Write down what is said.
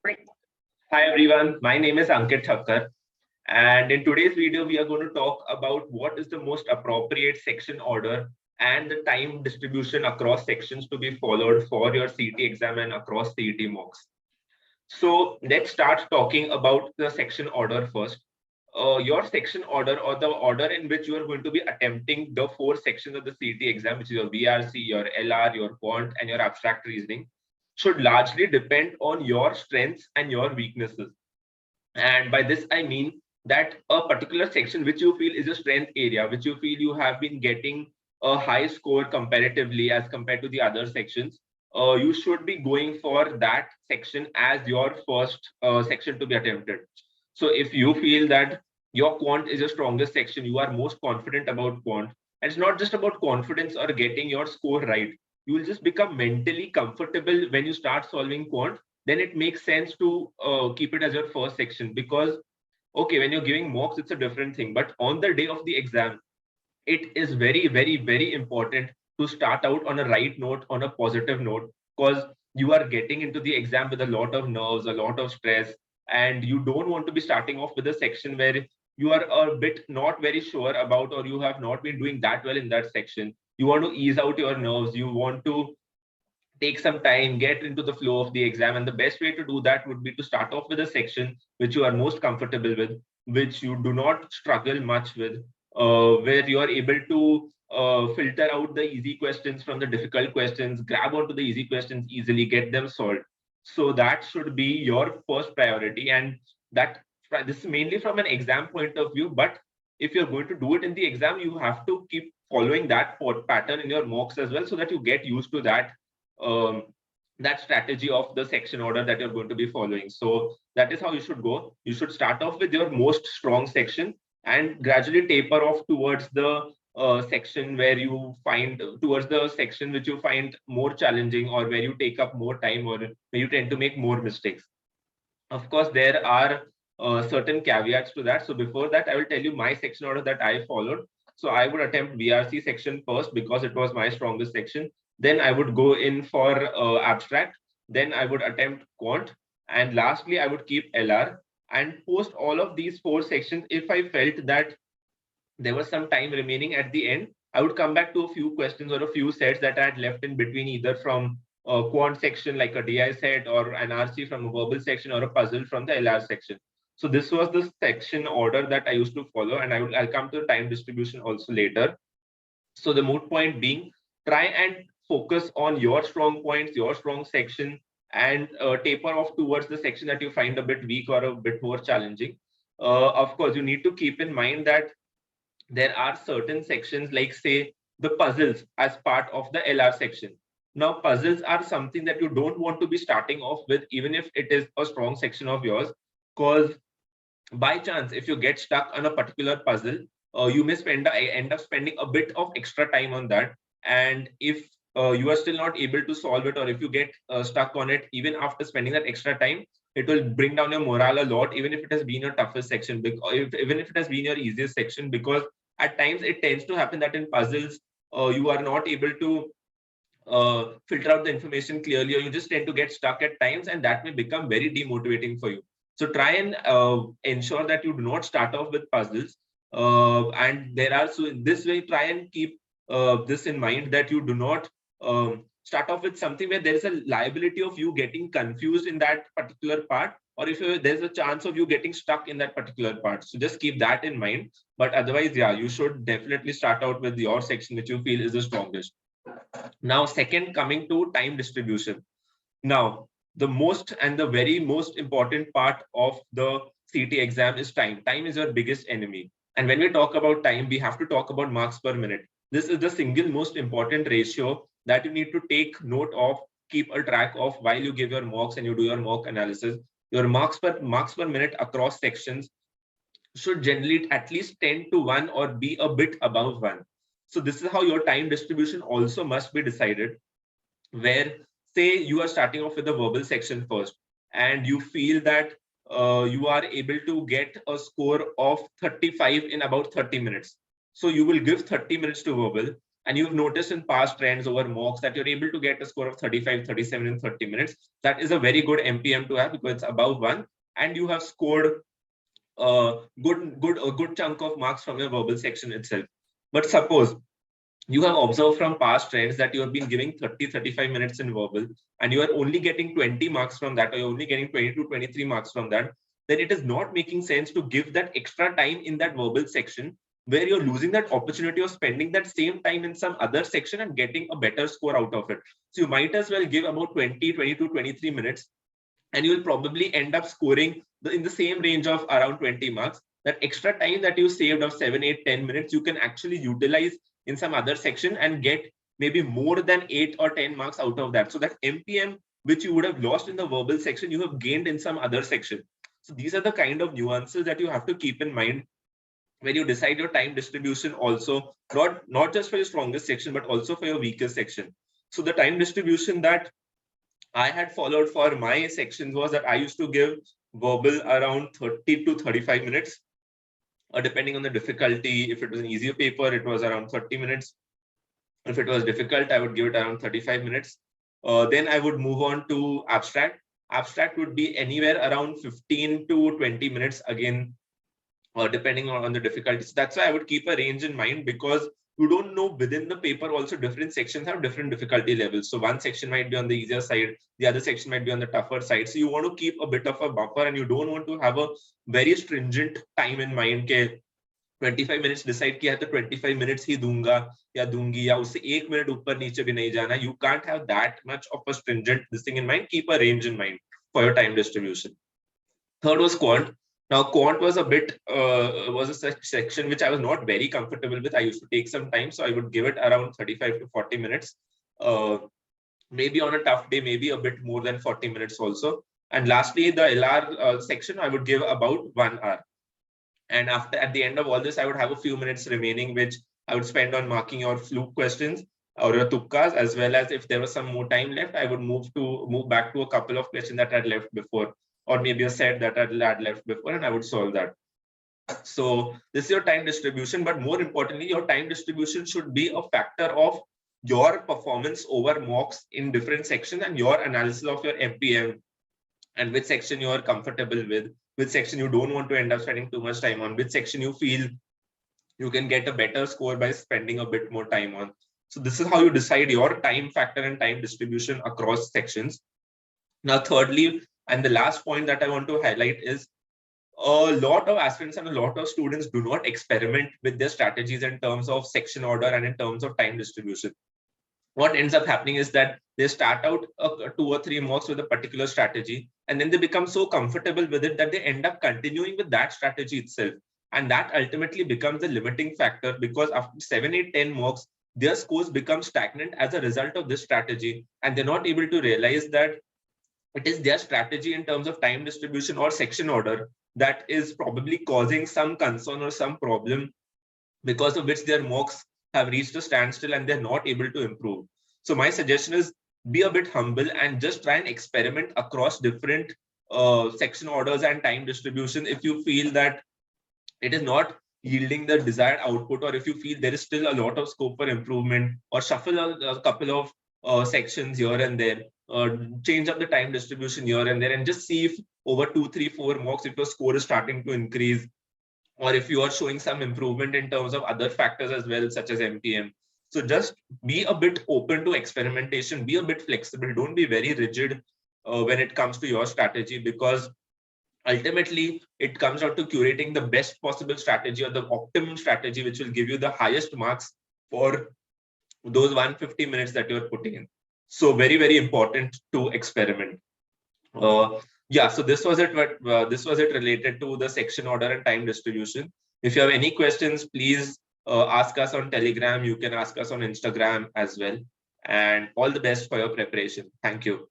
Great. Hi everyone, my name is Ankit Thakker, and in today's video we are going to talk about what is the most appropriate section order and the time distribution across sections to be followed for your CET exam and across CET mocks. So let's start talking about the section order first. Your section order, or the order in which you are going to be attempting the four sections of the CET exam, which is your VRC, your LR, your quant, and your abstract reasoning, should largely depend on your strengths and your weaknesses. And by this, I mean that a particular section which you feel is a strength area, which you feel you have been getting a high score comparatively as compared to the other sections, you should be going for that section as your first section to be attempted. So if you feel that your quant is your strongest section, you are most confident about quant, and it's not just about confidence or getting your score right. You will just become mentally comfortable when you start solving quant, then it makes sense to keep it as your first section. Because okay, when you're giving mocks it's a different thing, but on the day of the exam it is very important to start out on a right note, on a positive note, because you are getting into the exam with a lot of nerves, a lot of stress, and you don't want to be starting off with a section where you are a bit not very sure about, or you have not been doing that well in that section. You want to ease out your nerves, you want to take some time, get into the flow of the exam. And the best way to do that would be to start off with a section which you are most comfortable with, which you do not struggle much with, where you are able to filter out the easy questions from the difficult questions, grab onto the easy questions easily, get them solved. So that should be your first priority. And that this is mainly from an exam point of view, but if you're going to do it in the exam, you have to keep following that pattern in your mocks as well, so that you get used to um, that strategy of the section order that you're going to be following. So that is how you should go. You should start off with your most strong section and gradually taper off towards the section where you find, towards the section which you find more challenging, or where you take up more time, or where you tend to make more mistakes. Of course, there are certain caveats to that. So before that, I will tell you my section order that I followed. So I would attempt VRC section first because it was my strongest section. Then I would go in for abstract. Then I would attempt quant. And lastly, I would keep LR. And post all of these four sections, if I felt that there was some time remaining at the end, I would come back to a few questions or a few sets that I had left in between, either from a quant section like a DI set, or an RC from a verbal section, or a puzzle from the LR section. So this was the section order that I used to follow, and I'll come to the time distribution also later. So the moot point being, try and focus on your strong points, your strong section, and taper off towards the section that you find a bit weak or a bit more challenging. Of course, you need to keep in mind that there are certain sections like, say, the puzzles as part of the LR section. Now, puzzles are something that you don't want to be starting off with, even if it is a strong section of yours, because by chance, if you get stuck on a particular puzzle, you may end up spending a bit of extra time on that. And if you are still not able to solve it, or if you get stuck on it, even after spending that extra time, it will bring down your morale a lot, even if it has been your toughest section, even if it has been your easiest section, because at times it tends to happen that in puzzles, you are not able to filter out the information clearly, or you just tend to get stuck at times, and that may become very demotivating for you. So try and ensure that you do not start off with puzzles. And there are, so in this way, try and keep this in mind, that you do not start off with something where there is a liability of you getting confused in that particular part, or if there's a chance of you getting stuck in that particular part. So just keep that in mind. But otherwise, yeah, you should definitely start out with your section which you feel is the strongest. Now, second, coming to time distribution. Now, the most and the very most important part of the CT exam is time. Time is your biggest enemy. And when we talk about time, we have to talk about marks per minute. This is the single most important ratio that you need to take note of, keep a track of while you give your mocks and you do your mock analysis. Your marks per minute across sections should generally at least 10 to 1 or be a bit above 1. So this is how your time distribution also must be decided, where, say, you are starting off with the verbal section first, and you feel that you are able to get a score of 35 in about 30 minutes. So you will give 30 minutes to verbal. and you've noticed in past trends over mocks that you're able to get a score of 35, 37 in 30 minutes, that is a very good MPM to have because it's above 1, and you have scored a good chunk of marks from your verbal section itself. But suppose you have observed from past trends that you have been giving 30, 35 minutes in verbal, and you are only getting 20 marks from that, or you're only getting 22, 23 marks from that, then it is not making sense to give that extra time in that verbal section where you're losing that opportunity of spending that same time in some other section and getting a better score out of it. So you might as well give about 20, 22, 23 minutes, and you will probably end up scoring in the same range of around 20 marks. That extra time that you saved of 7, 8, 10 minutes, you can actually utilize in some other section and get maybe more than 8 or 10 marks out of that. So that MPM, which you would have lost in the verbal section, you have gained in some other section. So these are the kind of nuances that you have to keep in mind when you decide your time distribution also, not just for your strongest section, but also for your weakest section. So the time distribution that I had followed for my sections was that I used to give verbal around 30 to 35 minutes, depending on the difficulty. If it was an easier paper, it was around 30 minutes. If it was difficult, I would give it around 35 minutes. Then I would move on to abstract. Abstract would be anywhere around 15 to 20 minutes, again, depending on the difficulty. So that's why I would keep a range in mind, because you don't know within the paper also different sections have different difficulty levels. So one section might be on the easier side, the other section might be on the tougher side. So you want to keep a bit of a buffer, and you don't want to have a very stringent time in mind ke 25 minutes decide किया तो 25 minutes ही दूंगा या दूंगी या उससे 1 minute ऊपर नीचे भी नहीं जाना. You can't have that much of a stringent this thing in mind. Keep a range in mind for your time distribution. Third was quant. Now, quant was a bit was a section which I was not very comfortable with. I used to take some time, so I would give it around 35 to 40 minutes. Maybe on a tough day, maybe a bit more than 40 minutes also. And lastly, the LR section, I would give about 1 hour. And at the end of all this, I would have a few minutes remaining, which I would spend on marking your fluke questions or your tukkas, as well as if there was some more time left, I would move back to a couple of questions that I had left before, or maybe a set that I had left before, and I would solve that. So this is your time distribution, but more importantly, your time distribution should be a factor of your performance over mocks in different sections and your analysis of your MPM and which section you are comfortable with, which section you don't want to end up spending too much time on, which section you feel you can get a better score by spending a bit more time on. So this is how you decide your time factor and time distribution across sections. Now, thirdly, and the last point that I want to highlight is a lot of aspirants and a lot of students do not experiment with their strategies in terms of section order and in terms of time distribution. What ends up happening is that they start out 2 or 3 mocks with a particular strategy, and then they become so comfortable with it that they end up continuing with that strategy itself. And that ultimately becomes the limiting factor, because after 7, 8, 10 mocks, their scores become stagnant as a result of this strategy. And they're not able to realize that it is their strategy in terms of time distribution or section order that is probably causing some concern or some problem, because of which their mocks have reached a standstill and they're not able to improve. So my suggestion is be a bit humble and just try and experiment across different section orders and time distribution. If you feel that it is not yielding the desired output, or if you feel there is still a lot of scope for improvement, or shuffle a couple of sections here and there, change up the time distribution here and there, and just see if over 2, 3, 4 mocks, if your score is starting to increase, or if you are showing some improvement in terms of other factors as well, such as MPM. So just be a bit open to experimentation, be a bit flexible, don't be very rigid when it comes to your strategy, because ultimately it comes down to curating the best possible strategy or the optimum strategy, which will give you the highest marks for those 150 minutes that you're putting in. So very, very important to experiment. Yeah, so this was it. This was it related to the section order and time distribution. If you have any questions, please ask us on Telegram. You can ask us on Instagram as well. And all the best for your preparation. Thank you.